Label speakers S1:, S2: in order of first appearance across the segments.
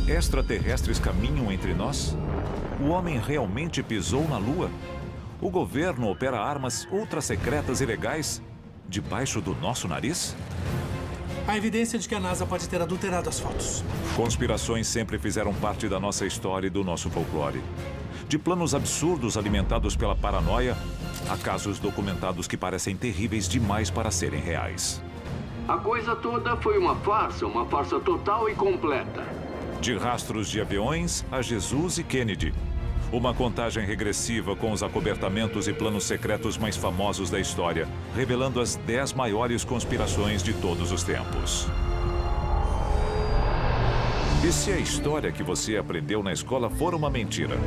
S1: Extraterrestres caminham entre nós? O homem realmente pisou na Lua? O governo opera armas ultra-secretas e legais debaixo do nosso nariz?
S2: Há evidência de que a NASA pode ter adulterado as fotos.
S1: Conspirações sempre fizeram parte da nossa história e do nosso folclore. De planos absurdos alimentados pela paranoia, a casos documentados que parecem terríveis demais para serem reais.
S3: A coisa toda foi uma farsa total e completa.
S1: De rastros de aviões a Jesus e Kennedy. Uma contagem regressiva com os acobertamentos e planos secretos mais famosos da história, revelando as 10 maiores conspirações de todos os tempos. E se a história que você aprendeu na escola for uma mentira?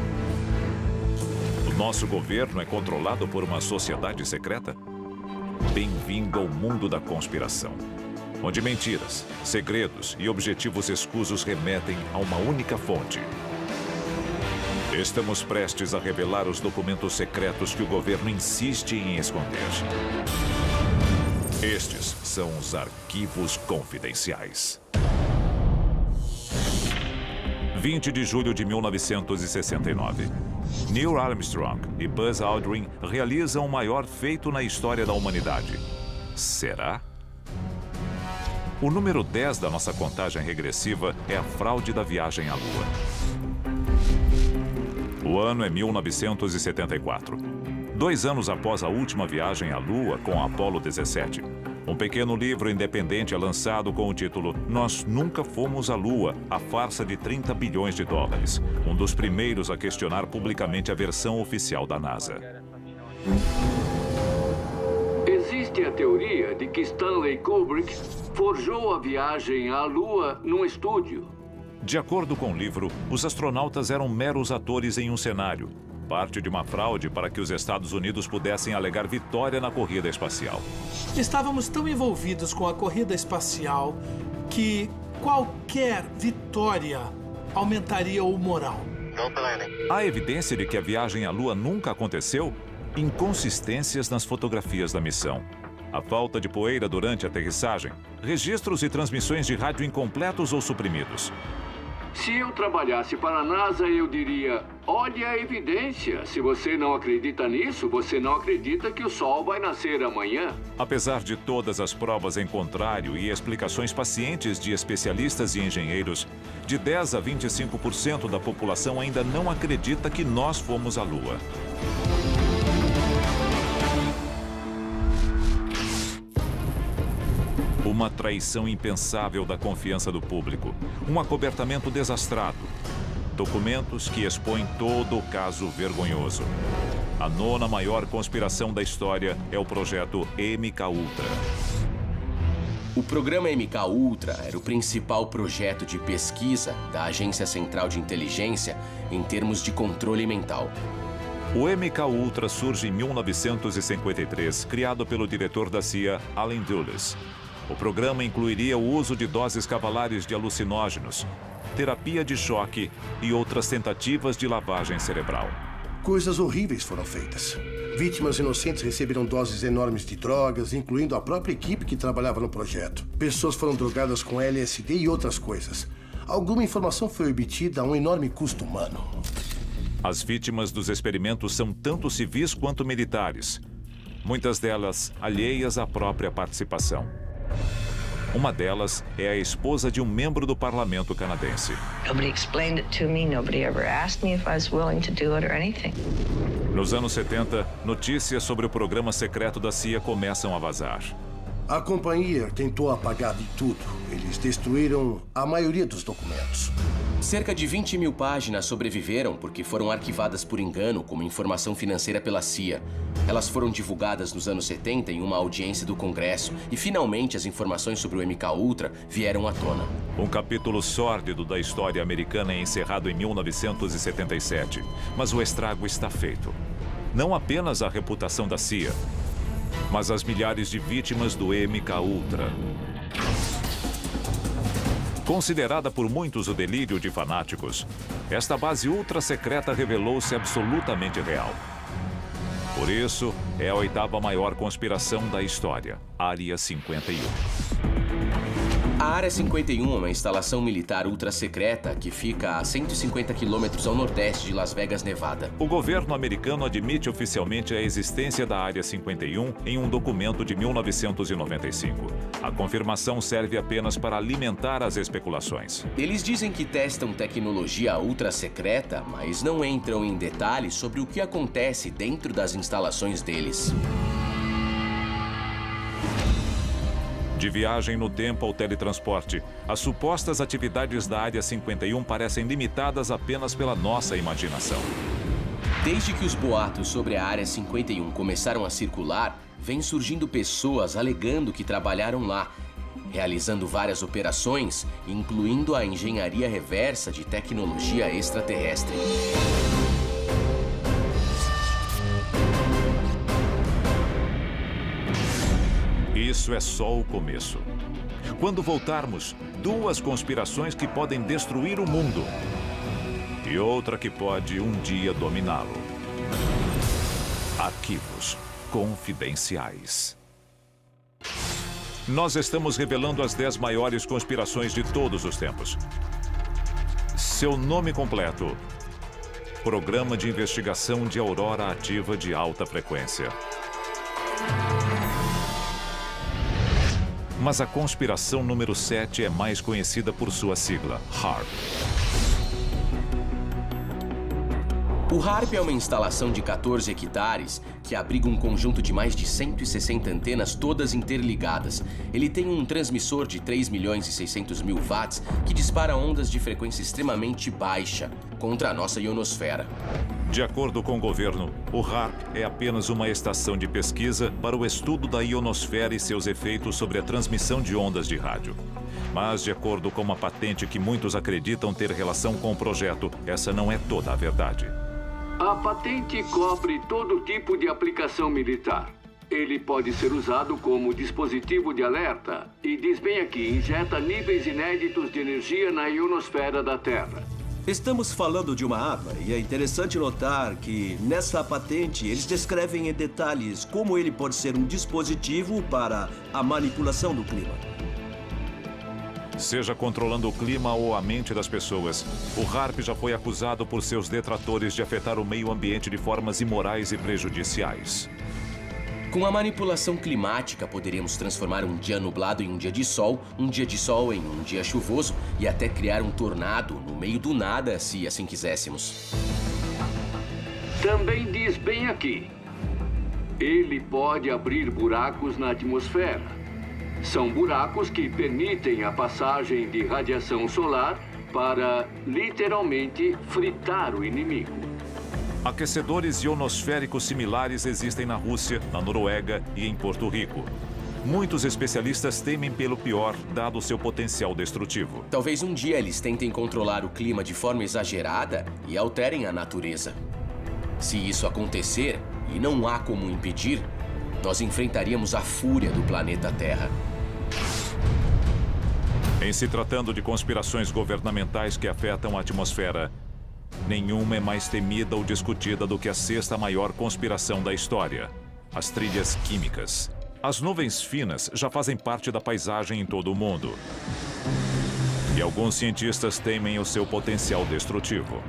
S1: O nosso governo é controlado por uma sociedade secreta? Bem-vindo ao mundo da conspiração, onde mentiras, segredos e objetivos escusos remetem a uma única fonte. Estamos prestes a revelar os documentos secretos que o governo insiste em esconder. Estes são os arquivos confidenciais. 20 de julho de 1969. Neil Armstrong e Buzz Aldrin realizam o maior feito na história da humanidade. Será? O número 10 da nossa contagem regressiva é a fraude da viagem à Lua. O ano é 1974. 2 anos após a última viagem à Lua com a Apollo 17. Um pequeno livro independente é lançado com o título Nós Nunca Fomos à Lua, a farsa de 30 bilhões de dólares. Um dos primeiros a questionar publicamente a versão oficial da NASA.
S3: Existe a teoria de que Stanley Kubrick forjou a viagem à Lua num estúdio.
S1: De acordo com o livro, os astronautas eram meros atores em um cenário, parte de uma fraude para que os Estados Unidos pudessem alegar vitória na corrida espacial.
S2: Estávamos tão envolvidos com a corrida espacial que qualquer vitória aumentaria o moral.
S1: Há evidência de que a viagem à Lua nunca aconteceu? Inconsistências nas fotografias da missão. A falta de poeira durante a aterrissagem. Registros e transmissões de rádio incompletos ou suprimidos.
S3: Se eu trabalhasse para a NASA, eu diria, olhe a evidência. Se você não acredita nisso, você não acredita que o Sol vai nascer amanhã.
S1: Apesar de todas as provas em contrário e explicações pacientes de especialistas e engenheiros, de 10 a 25% da população ainda não acredita que nós fomos à Lua. Uma traição impensável da confiança do público. Um acobertamento desastrado. Documentos que expõem todo o caso vergonhoso. A 9ª maior conspiração da história é o projeto MKUltra.
S4: O programa MKUltra era o principal projeto de pesquisa da Agência Central de Inteligência em termos de controle mental.
S1: O MKUltra surge em 1953, criado pelo diretor da CIA, Allen Dulles. O programa incluiria o uso de doses cavalares de alucinógenos, terapia de choque e outras tentativas de lavagem cerebral.
S5: Coisas horríveis foram feitas. Vítimas inocentes receberam doses enormes de drogas, incluindo a própria equipe que trabalhava no projeto. Pessoas foram drogadas com LSD e outras coisas. Alguma informação foi obtida a um enorme custo humano.
S1: As vítimas dos experimentos são tanto civis quanto militares. Muitas delas alheias à própria participação. Uma delas é a esposa de um membro do parlamento canadense. Nos anos 70, notícias sobre o programa secreto da CIA começam a vazar.
S5: A companhia tentou apagar de tudo. Eles destruíram a maioria dos documentos.
S4: Cerca de 20 mil páginas sobreviveram porque foram arquivadas por engano como informação financeira pela CIA. Elas foram divulgadas nos anos 70 em uma audiência do Congresso e, finalmente, as informações sobre o MKUltra vieram à tona.
S1: Um capítulo sórdido da história americana é encerrado em 1977, mas o estrago está feito. Não apenas a reputação da CIA, mas as milhares de vítimas do MKUltra. Considerada por muitos o delírio de fanáticos, esta base ultra secreta revelou-se absolutamente real. Por isso, é a 8ª maior conspiração da história, Área 51.
S4: A A Área 51 é uma instalação militar ultra-secreta que fica a 150 quilômetros ao nordeste de Las Vegas, Nevada.
S1: O governo americano admite oficialmente a existência da Área 51 em um documento de 1995. A confirmação serve apenas para alimentar as especulações.
S4: Eles dizem que testam tecnologia ultra-secreta, mas não entram em detalhes sobre o que acontece dentro das instalações deles.
S1: De viagem no tempo ao teletransporte, as supostas atividades da Área 51 parecem limitadas apenas pela nossa imaginação.
S4: Desde que os boatos sobre a Área 51 começaram a circular, vem surgindo pessoas alegando que trabalharam lá, realizando várias operações, incluindo a engenharia reversa de tecnologia extraterrestre.
S1: Isso é só o começo. Quando voltarmos, 2 conspirações que podem destruir o mundo e outra que pode um dia dominá-lo. Arquivos confidenciais. Nós estamos revelando as 10 maiores conspirações de todos os tempos. Seu nome completo: Programa de Investigação de Aurora Ativa de Alta Frequência. Mas a conspiração número 7 é mais conhecida por sua sigla, HAARP.
S4: O HAARP é uma instalação de 14 hectares que abriga um conjunto de mais de 160 antenas todas interligadas. Ele tem um transmissor de 3.600.000 watts que dispara ondas de frequência extremamente baixa contra a nossa ionosfera.
S1: De acordo com o governo, o HAARP é apenas uma estação de pesquisa para o estudo da ionosfera e seus efeitos sobre a transmissão de ondas de rádio. Mas, de acordo com uma patente que muitos acreditam ter relação com o projeto, essa não é toda a verdade.
S3: A patente cobre todo tipo de aplicação militar. Ele pode ser usado como dispositivo de alerta e, diz bem aqui, injeta níveis inéditos de energia na ionosfera da Terra.
S6: Estamos falando de uma arma e é interessante notar que, nessa patente, eles descrevem em detalhes como ele pode ser um dispositivo para a manipulação do clima.
S1: Seja controlando o clima ou a mente das pessoas, o HAARP já foi acusado por seus detratores de afetar o meio ambiente de formas imorais e prejudiciais.
S4: Com a manipulação climática, poderíamos transformar um dia nublado em um dia de sol em um dia chuvoso e até criar um tornado no meio do nada, se assim quiséssemos.
S3: Também diz bem aqui, ele pode abrir buracos na atmosfera. São buracos que permitem a passagem de radiação solar para, literalmente, fritar o inimigo.
S1: Aquecedores ionosféricos similares existem na Rússia, na Noruega e em Porto Rico. Muitos especialistas temem pelo pior, dado seu potencial destrutivo.
S4: Talvez um dia eles tentem controlar o clima de forma exagerada e alterem a natureza. Se isso acontecer, e não há como impedir, nós enfrentaríamos a fúria do planeta Terra.
S1: Em se tratando de conspirações governamentais que afetam a atmosfera, nenhuma é mais temida ou discutida do que a 6ª maior conspiração da história: as trilhas químicas. As nuvens finas já fazem parte da paisagem em todo o mundo. E alguns cientistas temem o seu potencial destrutivo.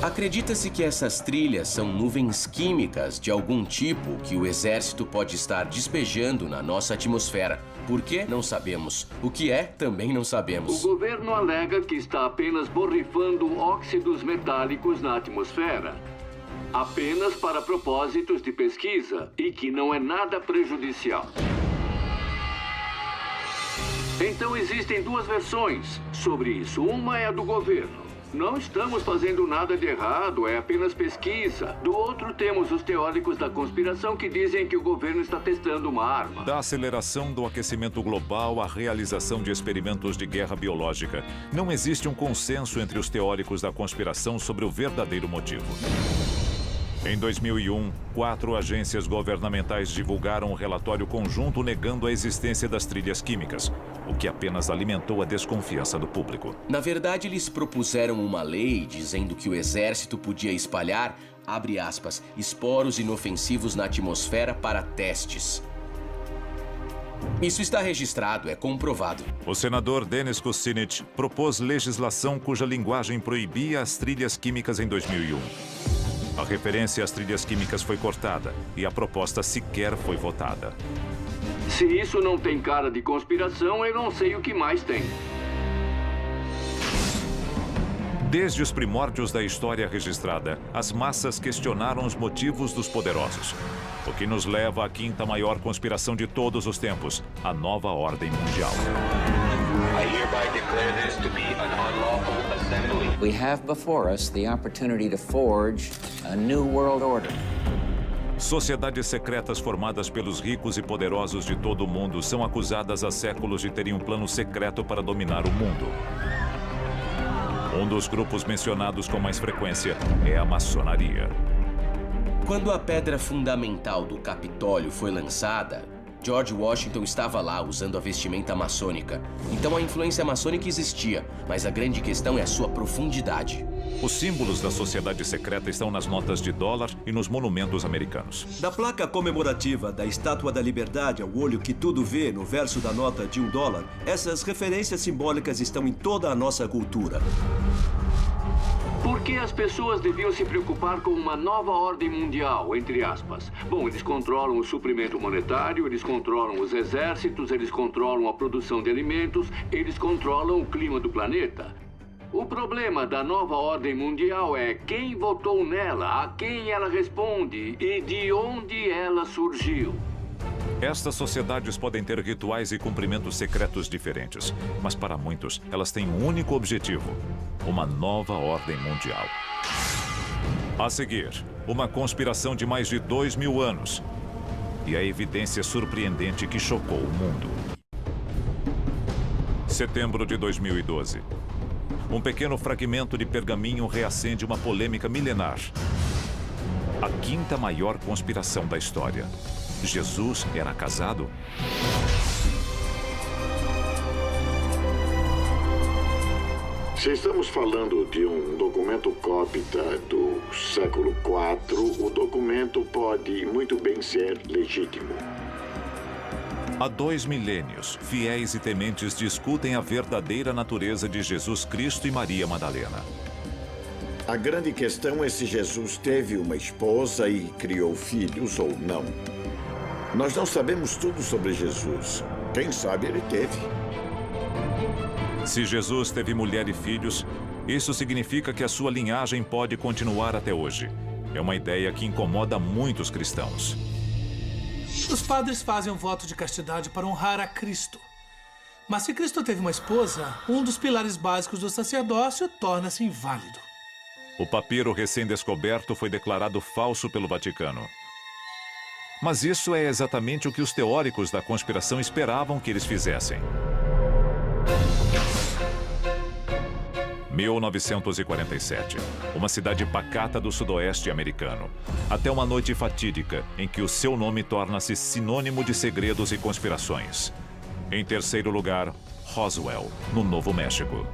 S4: Acredita-se que essas trilhas são nuvens químicas de algum tipo que o exército pode estar despejando na nossa atmosfera. Por quê? Não sabemos. O que é, também não sabemos.
S3: O governo alega que está apenas borrifando óxidos metálicos na atmosfera, apenas para propósitos de pesquisa e que não é nada prejudicial. Então existem 2 versões sobre isso. Uma é a do governo. Não estamos fazendo nada de errado, é apenas pesquisa. Do outro, temos os teóricos da conspiração que dizem que o governo está testando uma arma.
S1: Da aceleração do aquecimento global à realização de experimentos de guerra biológica, não existe um consenso entre os teóricos da conspiração sobre o verdadeiro motivo. Em 2001, 4 agências governamentais divulgaram um relatório conjunto negando a existência das trilhas químicas, o que apenas alimentou a desconfiança do público.
S4: Na verdade, eles propuseram uma lei dizendo que o exército podia espalhar, abre aspas, esporos inofensivos na atmosfera para testes. Isso está registrado, é comprovado.
S1: O senador Dennis Kucinich propôs legislação cuja linguagem proibia as trilhas químicas em 2001. A referência às trilhas químicas foi cortada e a proposta sequer foi votada.
S3: Se isso não tem cara de conspiração, eu não sei o que mais tem.
S1: Desde os primórdios da história registrada, as massas questionaram os motivos dos poderosos. O que nos leva à quinta maior conspiração de todos os tempos, a nova ordem mundial.
S7: I hereby declare this to be an unlawful assembly.
S8: We have before us the opportunity to forge a new world order.
S1: Sociedades secretas formadas pelos ricos e poderosos de todo o mundo são acusadas há séculos de terem um plano secreto para dominar o mundo. Um dos grupos mencionados com mais frequência é a maçonaria.
S4: Quando a pedra fundamental do Capitólio foi lançada, George Washington estava lá usando a vestimenta maçônica. Então a influência maçônica existia, mas a grande questão é a sua profundidade.
S1: Os símbolos da sociedade secreta estão nas notas de dólar e nos monumentos americanos.
S6: Da placa comemorativa da Estátua da Liberdade ao olho que tudo vê no verso da nota de $1, essas referências simbólicas estão em toda a nossa cultura.
S3: Por que as pessoas deviam se preocupar com uma nova ordem mundial, entre aspas? Bom, eles controlam o suprimento monetário, eles controlam os exércitos, eles controlam a produção de alimentos, eles controlam o clima do planeta. O problema da nova ordem mundial é quem votou nela, a quem ela responde e de onde ela surgiu.
S1: Estas sociedades podem ter rituais e cumprimentos secretos diferentes, mas para muitos, elas têm um único objetivo: uma nova ordem mundial. A seguir, uma conspiração de mais de 2000 anos e a evidência surpreendente que chocou o mundo. Setembro de 2012. Um pequeno fragmento de pergaminho reacende uma polêmica milenar. A quinta maior conspiração da história. Jesus era casado?
S9: Se estamos falando de um documento cópita do século IV, o documento pode muito bem ser legítimo.
S1: Há 2 milênios, fiéis e tementes discutem a verdadeira natureza de Jesus Cristo e Maria Madalena.
S9: A grande questão é se Jesus teve uma esposa e criou filhos ou não. Nós não sabemos tudo sobre Jesus. Quem sabe ele teve.
S1: Se Jesus teve mulher e filhos, isso significa que a sua linhagem pode continuar até hoje. É uma ideia que incomoda muitos cristãos.
S2: Os padres fazem um voto de castidade para honrar a Cristo. Mas se Cristo teve uma esposa, um dos pilares básicos do sacerdócio torna-se inválido.
S1: O papiro recém-descoberto foi declarado falso pelo Vaticano. Mas isso é exatamente o que os teóricos da conspiração esperavam que eles fizessem. 1947, uma cidade pacata do sudoeste americano. Até uma noite fatídica em que o seu nome torna-se sinônimo de segredos e conspirações. Em terceiro lugar, Roswell, no Novo México.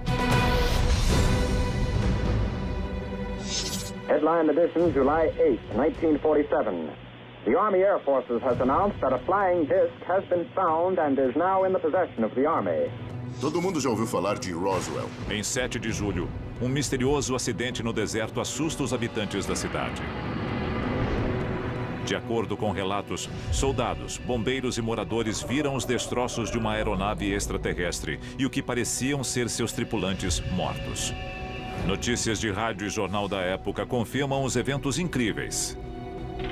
S10: Headline edition, July 8, 1947. The Army Air Forces has announced that a flying disc has been found and is now in the possession of the Army.
S11: Todo mundo já ouviu falar de Roswell.
S1: Em 7 de julho, um misterioso acidente no deserto assusta os habitantes da cidade. De acordo com relatos, soldados, bombeiros e moradores viram os destroços de uma aeronave extraterrestre e o que pareciam ser seus tripulantes mortos. Notícias de rádio e jornal da época confirmam os eventos incríveis.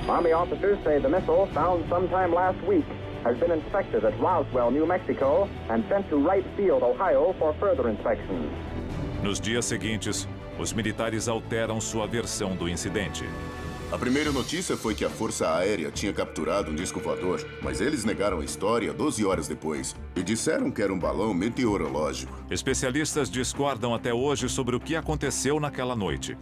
S10: Army officers say the missile found sometime last week has been inspected at Roswell, New Mexico, and sent to Wright Field, Ohio, for further inspection.
S1: Nos dias seguintes, os militares alteram sua versão do incidente.
S11: A primeira notícia foi que a Força Aérea tinha capturado um disco voador, mas eles negaram a história 12 horas depois e disseram que era um balão meteorológico.
S1: Especialistas discordam até hoje sobre o que aconteceu naquela noite.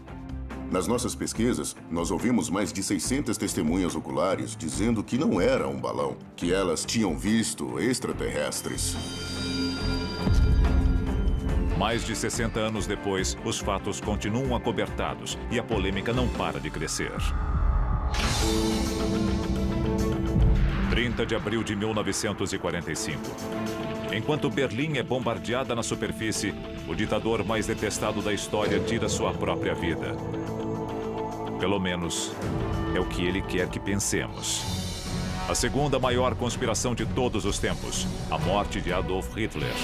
S11: Nas nossas pesquisas, nós ouvimos mais de 600 testemunhas oculares dizendo que não era um balão, que elas tinham visto extraterrestres.
S1: Mais de 60 anos depois, os fatos continuam acobertados e a polêmica não para de crescer. 30 de abril de 1945. Enquanto Berlim é bombardeada na superfície, o ditador mais detestado da história tira sua própria vida. Pelo menos, é o que ele quer que pensemos. A segunda maior conspiração de todos os tempos, a morte de Adolf Hitler.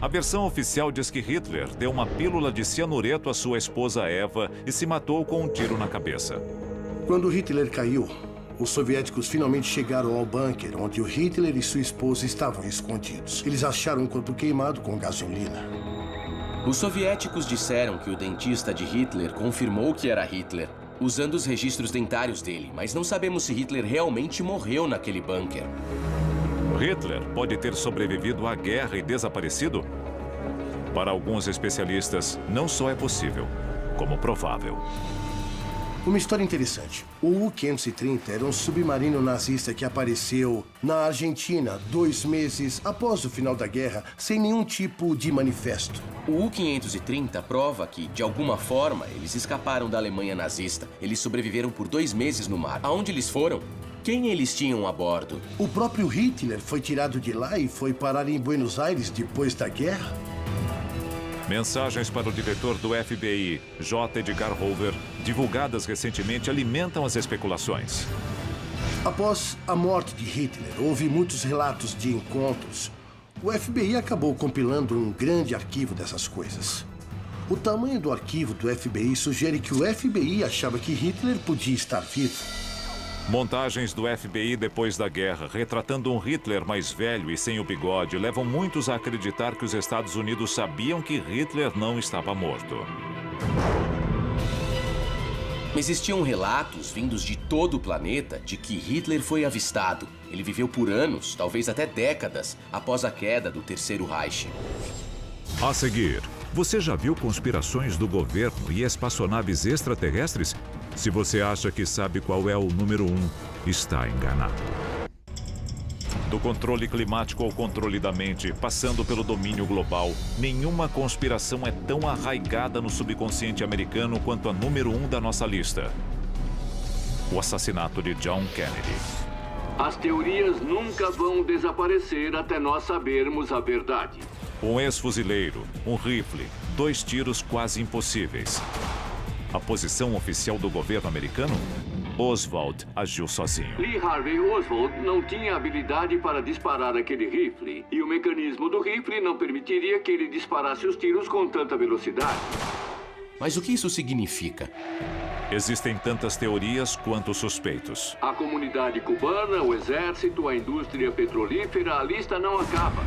S1: A versão oficial diz que Hitler deu uma pílula de cianureto à sua esposa Eva e se matou com um tiro na cabeça.
S5: Quando Hitler caiu, os soviéticos finalmente chegaram ao bunker onde o Hitler e sua esposa estavam escondidos. Eles acharam um corpo queimado com gasolina.
S4: Os soviéticos disseram que o dentista de Hitler confirmou que era Hitler, usando os registros dentários dele, mas não sabemos se Hitler realmente morreu naquele bunker.
S1: Hitler pode ter sobrevivido à guerra e desaparecido? Para alguns especialistas, não só é possível, como provável.
S5: Uma história interessante. O U-530 era um submarino nazista que apareceu na Argentina 2 meses após o final da guerra, sem nenhum tipo de manifesto.
S4: O U-530 prova que, de alguma forma, eles escaparam da Alemanha nazista. Eles sobreviveram por 2 meses no mar. Aonde eles foram? Quem eles tinham a bordo?
S5: O próprio Hitler foi tirado de lá e foi parar em Buenos Aires depois da guerra?
S1: Mensagens para o diretor do FBI, J. Edgar Hoover, divulgadas recentemente, alimentam as especulações.
S5: Após a morte de Hitler, houve muitos relatos de encontros. O FBI acabou compilando um grande arquivo dessas coisas. O tamanho do arquivo do FBI sugere que o FBI achava que Hitler podia estar vivo.
S1: Montagens do FBI depois da guerra, retratando um Hitler mais velho e sem o bigode, levam muitos a acreditar que os Estados Unidos sabiam que Hitler não estava morto.
S4: Existiam relatos vindos de todo o planeta de que Hitler foi avistado. Ele viveu por anos, talvez até décadas, após a queda do Terceiro Reich.
S1: A seguir, você já viu conspirações do governo e espaçonaves extraterrestres? Se você acha que sabe qual é o número 1, está enganado. Do controle climático ao controle da mente, passando pelo domínio global, nenhuma conspiração é tão arraigada no subconsciente americano quanto a número 1 da nossa lista: o assassinato de John Kennedy.
S3: As teorias nunca vão desaparecer até nós sabermos a verdade.
S1: Um ex-fuzileiro, um rifle, 2 tiros quase impossíveis. A posição oficial do governo americano? Oswald agiu sozinho.
S3: Lee Harvey Oswald não tinha habilidade para disparar aquele rifle. E o mecanismo do rifle não permitiria que ele disparasse os tiros com tanta velocidade.
S4: Mas o que isso significa?
S1: Existem tantas teorias quanto suspeitos.
S3: A comunidade cubana, o exército, a indústria petrolífera, a lista não acaba.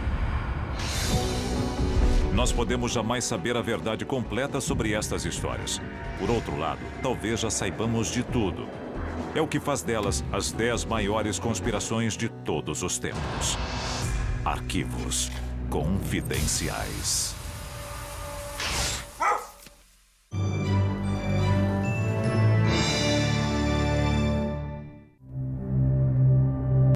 S1: Nós podemos jamais saber a verdade completa sobre estas histórias. Por outro lado, talvez já saibamos de tudo. É o que faz delas as 10 maiores conspirações de todos os tempos. Arquivos confidenciais.